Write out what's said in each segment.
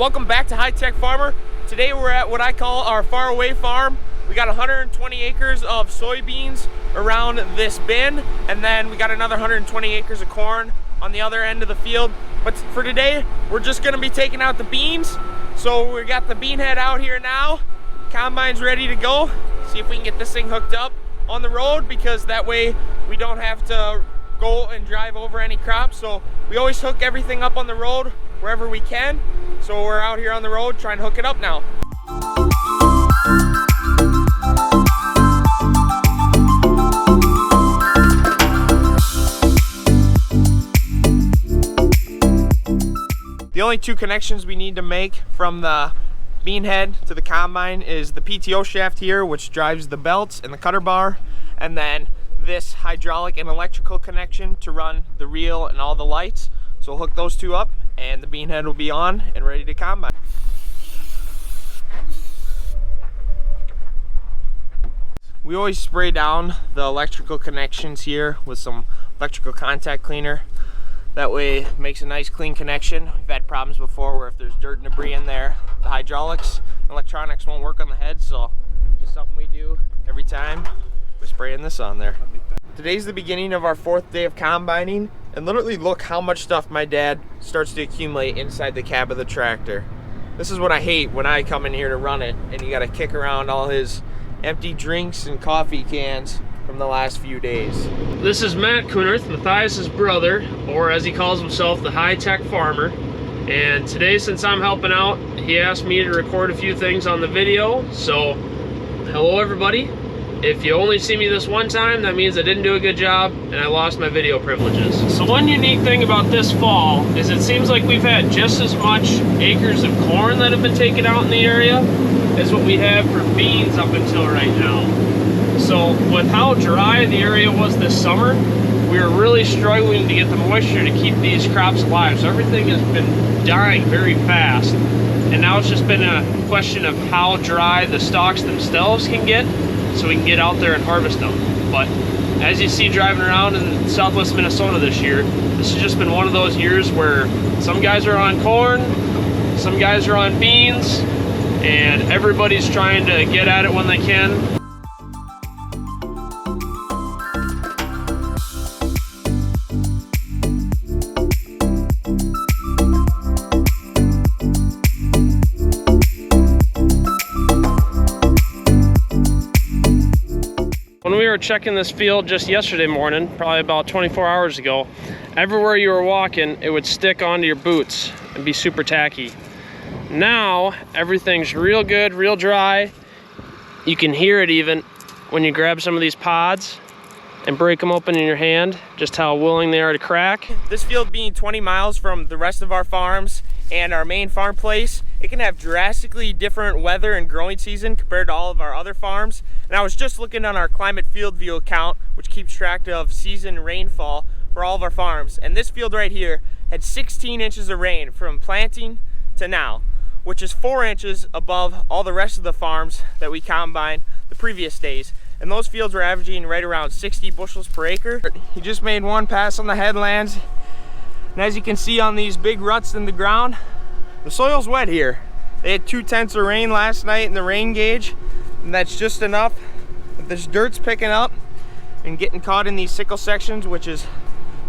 Welcome back to High Tech Farmer. Today we're at what I call our faraway farm. We got 120 acres of soybeans around this bin, and then we got another 120 acres of corn on the other end of the field. But for today, we're just gonna be taking out the beans. So we got the bean head out here now. Combine's ready to go. See if we can get this thing hooked up on the road, because that way we don't have to go and drive over any crops. So we always hook everything up on the road wherever we can. So we're out here on the road trying to hook it up now. The only two connections we need to make from the bean head to the combine is the PTO shaft here, which drives the belts and the cutter bar, and then this hydraulic and electrical connection to run the reel and all the lights. So we'll hook those two up and the bean head will be on and ready to combine. We always spray down the electrical connections here with some electrical contact cleaner. That way it makes a nice clean connection. We've had problems before where if there's dirt and debris in there, the hydraulics, electronics won't work on the head, so just something we do every time. We're spraying this on there. Today's the beginning of our 4th day of combining, and literally look how much stuff my dad starts to accumulate inside the cab of the tractor. This is what I hate when I come in here to run it, and you gotta kick around all his empty drinks and coffee cans from the last few days. This is Matt Kunerth, Matthias's brother, or as he calls himself, the High Tech Farmer. And today, since I'm helping out, he asked me to record a few things on the video. So, hello everybody. If you only see me this one time, that means I didn't do a good job and I lost my video privileges. So one unique thing about this fall is it seems like we've had just as much acres of corn that have been taken out in the area as what we have for beans up until right now. So with how dry the area was this summer, we were really struggling to get the moisture to keep these crops alive. So everything has been dying very fast. And now it's just been a question of how dry the stalks themselves can get so we can get out there and harvest them. But as you see driving around in southwest Minnesota this year, this has just been one of those years where some guys are on corn, some guys are on beans, and everybody's trying to get at it when they can. When we were checking this field just yesterday morning, probably about 24 hours ago, everywhere you were walking, it would stick onto your boots and be super tacky. Now, everything's real good, real dry. You can hear it even when you grab some of these pods and break them open in your hand, just how willing they are to crack. This field being 20 miles from the rest of our farms and our main farm place, it can have drastically different weather and growing season compared to all of our other farms. And I was just looking on our Climate Field View account, which keeps track of season rainfall for all of our farms. And this field right here had 16 inches of rain from planting to now, which is 4 inches above all the rest of the farms that we combined the previous days. And those fields were averaging right around 60 bushels per acre. He just made one pass on the headlands. And as you can see on these big ruts in the ground, the soil's wet here. They had 2/10 of rain last night in the rain gauge, and that's just enough that this dirt's picking up and getting caught in these sickle sections, which is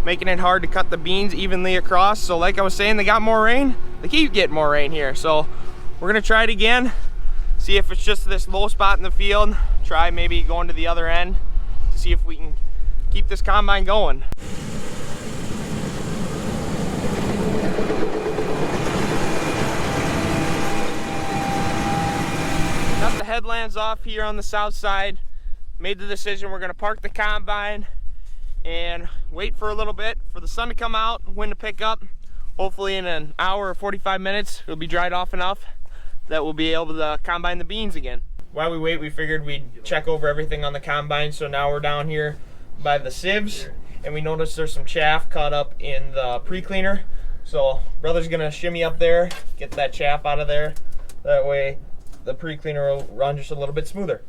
making it hard to cut the beans evenly across. So like I was saying, they got more rain. They keep getting more rain here. So we're gonna try it again, see if it's just this low spot in the field. Try maybe going to the other end to see if we can keep this combine going. Got the headlands off here on the south side. Made the decision we're gonna park the combine and wait for a little bit for the sun to come out, wind to pick up. Hopefully in an hour or 45 minutes, it'll be dried off enough that we'll be able to combine the beans again. While we wait, we figured we'd check over everything on the combine. So now we're down here by the sieves and we noticed there's some chaff caught up in the pre-cleaner. So brother's gonna shimmy up there, get that chaff out of there. That way the pre-cleaner will run just a little bit smoother.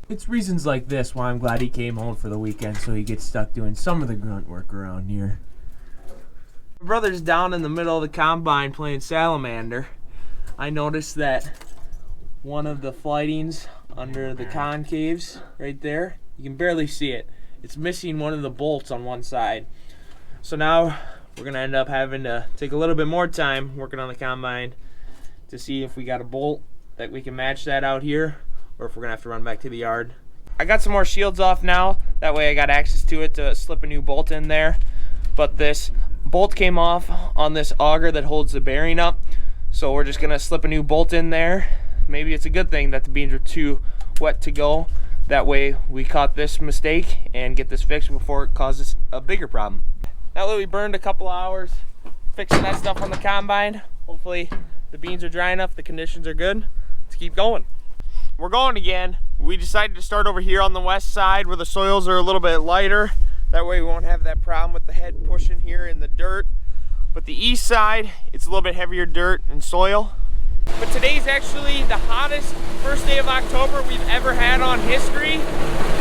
It's reasons like this why I'm glad he came home for the weekend, so he gets stuck doing some of the grunt work around here. My brother's down in the middle of the combine playing salamander. I noticed that one of the flightings under the concaves right there, you can barely see it. It's missing one of the bolts on one side. So now we're gonna end up having to take a little bit more time working on the combine to see if we got a bolt that we can match that out here, or if we're gonna have to run back to the yard. I got some more shields off now, that way I got access to it to slip a new bolt in there. But this bolt came off on this auger that holds the bearing up, so we're just gonna slip a new bolt in there. Maybe it's a good thing that the beans are too wet to go. That way we caught this mistake and get this fixed before it causes a bigger problem. Now that we burned a couple hours fixing that stuff on the combine, hopefully the beans are dry enough, the conditions are good. Let's keep going. We're going again. We decided to start over here on the west side where the soils are a little bit lighter. That way we won't have that problem with the head pushing here in the dirt. But the east side, it's a little bit heavier dirt and soil. But today's actually the hottest first day of October we've ever had on history.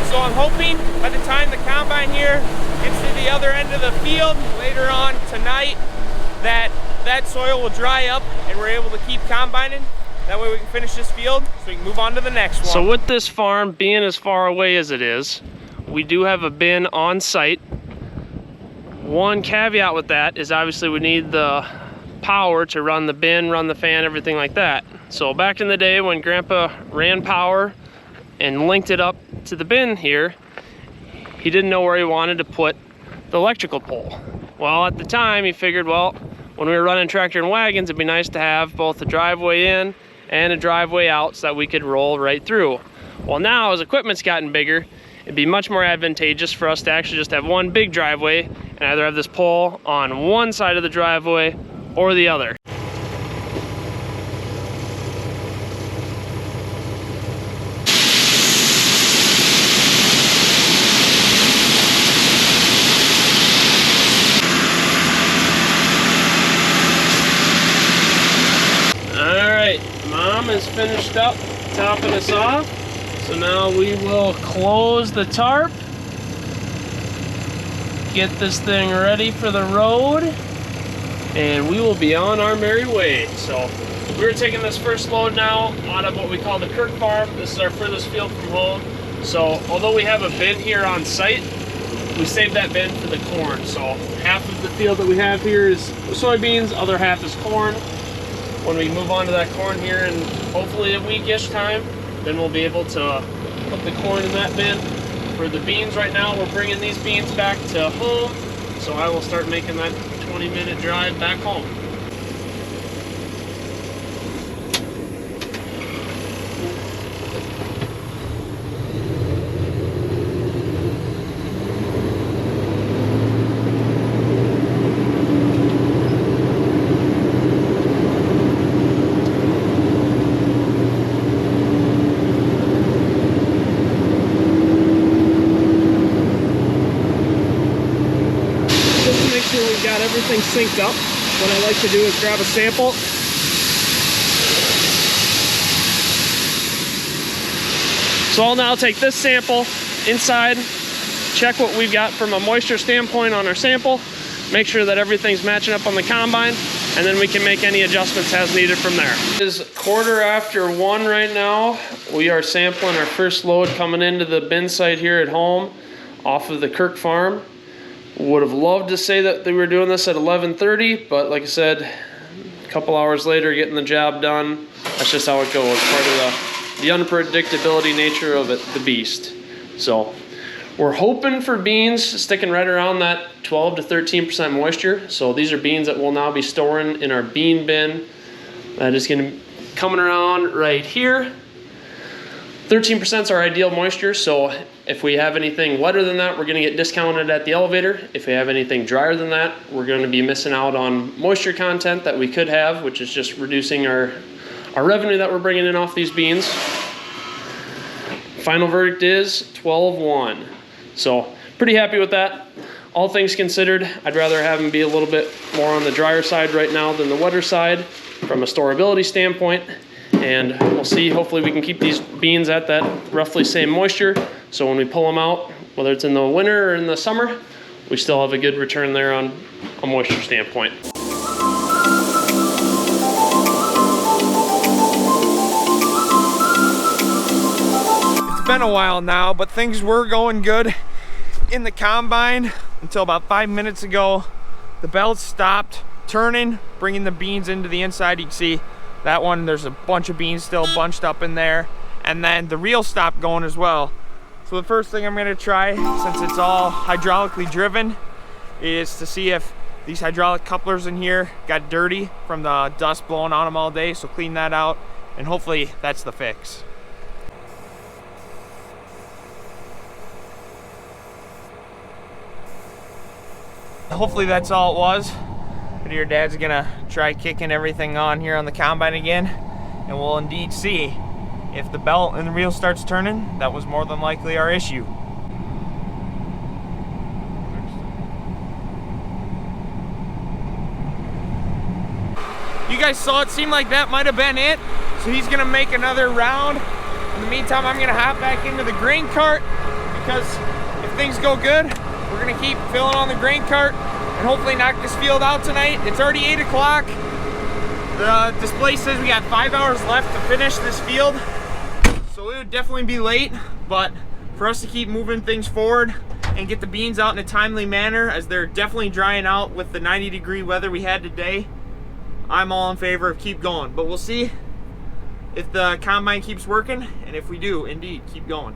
So I'm hoping by the time the combine here gets to the other end of the field later on tonight, that soil will dry up and we're able to keep combining. That way we can finish this field so we can move on to the next one. So with this farm being as far away as it is, we do have a bin on site. One caveat with that is obviously we need the power to run the bin, run the fan, everything like that. So back in the day when Grandpa ran power and linked it up to the bin here, he didn't know where he wanted to put the electrical pole. Well, at the time he figured, well, when we were running tractor and wagons, it'd be nice to have both a driveway in and a driveway out so that we could roll right through. Well, now as equipment's gotten bigger, it'd be much more advantageous for us to actually just have one big driveway and either have this pole on one side of the driveway or the other. Mom is finished up topping us off, so now we will close the tarp, get this thing ready for the road, and we will be on our merry way. So we're taking this first load now out of what we call the Kirk farm. This is our furthest field from home. So although we have a bin here on site, we saved that bin for the corn. So half of the field that we have here is soybeans, other half is corn. When we move on to that corn here in hopefully a weekish time, then we'll be able to put the corn in that bin. For the beans right now, we're bringing these beans back to home, so I will start making that 20-minute drive back home. Got everything synced up. What I like to do is grab a sample. So I'll now take this sample inside, check what we've got from a moisture standpoint on our sample, make sure that everything's matching up on the combine, and then we can make any adjustments as needed from there. It is 1:15 right now. We are sampling our first load coming into the bin site here at home off of the Kirk farm. Would have loved to say that we were doing this at 11:30, but like I said, a couple hours later, getting the job done. That's just how it goes. Part of the unpredictability nature of it, the beast. So we're hoping for beans sticking right around that 12 to 13% moisture. So these are beans that we'll now be storing in our bean bin. That is going to be coming around right here. 13% is our ideal moisture, so if we have anything wetter than that, we're going to get discounted at the elevator. If we have anything drier than that, we're going to be missing out on moisture content that we could have, which is just reducing our revenue that we're bringing in off these beans. Final verdict is 12-1. So pretty happy with that. All things considered, I'd rather have them be a little bit more on the drier side right now than the wetter side from a storability standpoint. And we'll see, hopefully we can keep these beans at that roughly same moisture. So when we pull them out, whether it's in the winter or in the summer, we still have a good return there on a moisture standpoint. It's been a while now, but things were going good in the combine until about 5 minutes ago. The belt stopped turning, bringing the beans into the inside. You can see that one, there's a bunch of beans still bunched up in there. And then the reel stopped going as well. So the first thing I'm gonna try, since it's all hydraulically driven, is to see if these hydraulic couplers in here got dirty from the dust blowing on them all day. So clean that out, and hopefully that's the fix. Hopefully that's all it was. But your dad's gonna try kicking everything on here on the combine again, and we'll indeed see if the belt and the reel starts turning. That was more than likely our issue. You guys saw it, seemed like that might have been it. So he's gonna make another round. In the meantime, I'm gonna hop back into the grain cart, because if things go good, we're gonna keep filling on the grain cart and hopefully knock this field out tonight. It's already 8 o'clock. The display says we got 5 hours left to finish this field. So it would definitely be late, but for us to keep moving things forward and get the beans out in a timely manner, as they're definitely drying out with the 90-degree weather we had today, I'm all in favor of keep going. But we'll see if the combine keeps working, and if we do, indeed, keep going.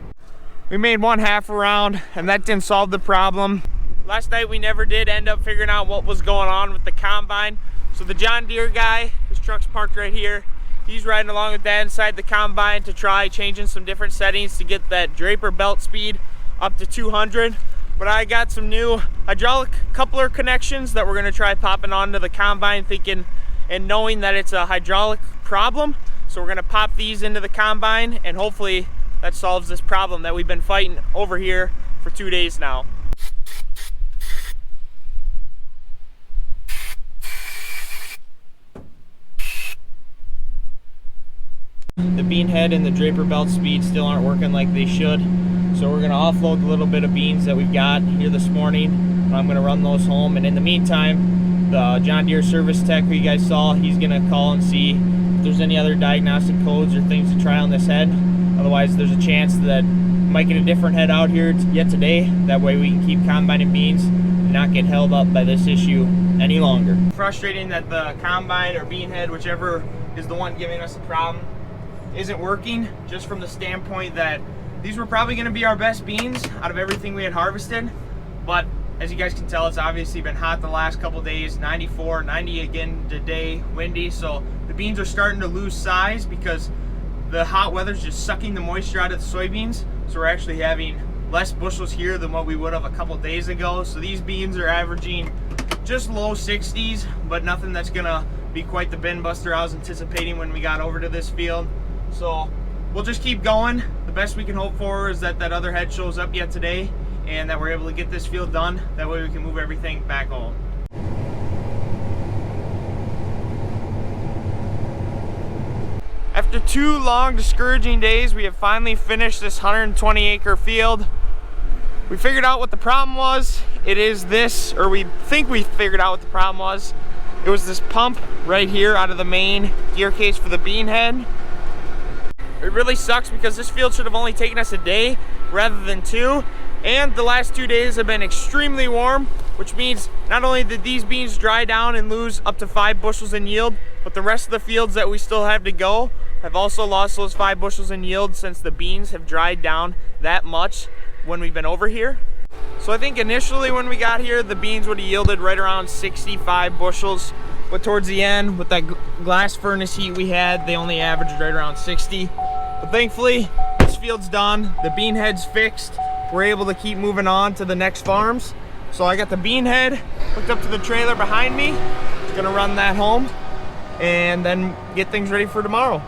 We made 1/2 around, and that didn't solve the problem. Last night we never did end up figuring out what was going on with the combine. So the John Deere guy, his truck's parked right here, he's riding along with that inside the combine to try changing some different settings to get that draper belt speed up to 200. But I got some new hydraulic coupler connections that we're gonna try popping onto the combine, thinking and knowing that it's a hydraulic problem. So we're gonna pop these into the combine, and hopefully that solves this problem that we've been fighting over here for 2 days now. The bean head and the draper belt speed still aren't working like they should. So we're gonna offload the little bit of beans that we've got here this morning. I'm gonna run those home, and in the meantime, the John Deere service tech who you guys saw, he's gonna call and see if there's any other diagnostic codes or things to try on this head. Otherwise, there's a chance that we might get a different head out here yet today. That way we can keep combining beans and not get held up by this issue any longer. Frustrating that the combine or bean head, whichever is the one giving us the problem, isn't working, just from the standpoint that these were probably going to be our best beans out of everything we had harvested. But as you guys can tell, it's obviously been hot the last couple days, 94, 90 again today, windy. So the beans are starting to lose size because the hot weather's just sucking the moisture out of the soybeans. So we're actually having less bushels here than what we would have a couple days ago. So these beans are averaging just low 60s, but nothing that's gonna be quite the bin buster I was anticipating when we got over to this field. So we'll just keep going. The best we can hope for is that that other head shows up yet today, and that we're able to get this field done. That way we can move everything back home. After 2 long, discouraging days, we have finally finished this 120-acre field. We figured out what the problem was. It is this, or we think we figured out what the problem was. It was this pump right here out of the main gear case for the bean head. It really sucks because this field should have only taken us a day rather than 2. And the last 2 days have been extremely warm, which means not only did these beans dry down and lose up to 5 bushels in yield, but the rest of the fields that we still have to go have also lost those 5 bushels in yield, since the beans have dried down that much when we've been over here. So I think initially when we got here, the beans would have yielded right around 65 bushels. But towards the end, with that glass furnace heat we had, they only averaged right around 60. But thankfully, this field's done. The bean head's fixed. We're able to keep moving on to the next farms. So I got the bean head hooked up to the trailer behind me. Just gonna run that home and then get things ready for tomorrow.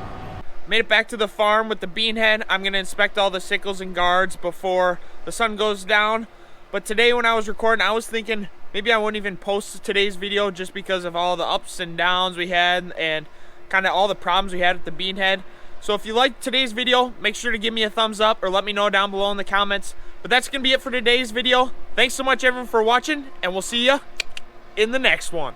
Made it back to the farm with the bean head. I'm gonna inspect all the sickles and guards before the sun goes down. But today when I was recording, I was thinking maybe I wouldn't even post today's video, just because of all the ups and downs we had and kind of all the problems we had with the bean head. So if you liked today's video, make sure to give me a thumbs up or let me know down below in the comments. But that's gonna be it for today's video. Thanks so much everyone for watching, and we'll see ya in the next one.